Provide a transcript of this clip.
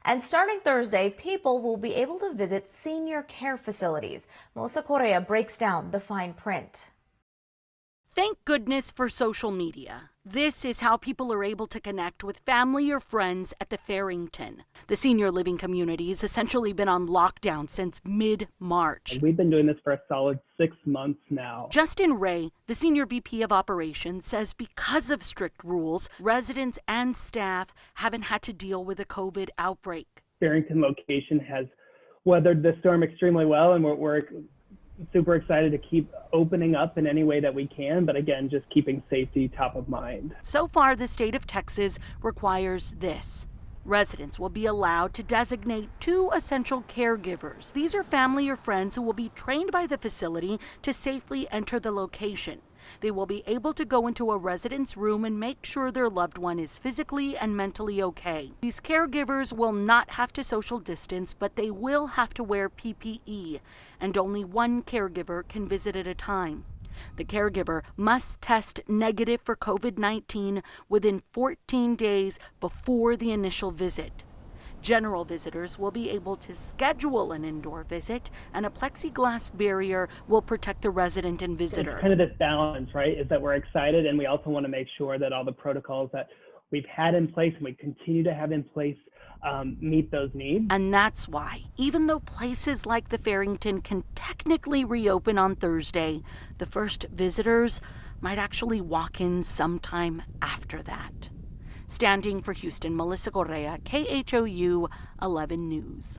And starting Thursday, people will be able to visit senior care facilities. Melissa Correa breaks down the fine print. Thank goodness for social media. This is how people are able to connect with family or friends at the Farrington. The senior living community has essentially been on lockdown since mid-March. We've been doing this for a solid 6 months now. Justin Ray, the senior VP of operations, says because of strict rules, residents and staff haven't had to deal with a COVID outbreak. Farrington location has weathered the storm extremely well, and we're super excited to keep opening up in any way that we can, but again, just keeping safety top of mind. So far, the state of Texas requires this. Residents will be allowed to designate 2 essential caregivers. These are family or friends who will be trained by the facility to safely enter the location. They will be able to go into a resident's room and make sure their loved one is physically and mentally okay. These caregivers will not have to social distance, but they will have to wear PPE, and only 1 caregiver can visit at a time. The caregiver must test negative for COVID-19 within 14 days before the initial visit. General visitors will be able to schedule an indoor visit, and a plexiglass barrier will protect the resident and visitor. It's kind of this balance, right, is that we're excited, and we also want to make sure that all the protocols that we've had in place and we continue to have in place meet those needs. And that's why, even though places like the Farrington can technically reopen on Thursday, the first visitors might actually walk in sometime after that. Standing for Houston, Melissa Correa, KHOU 11 News.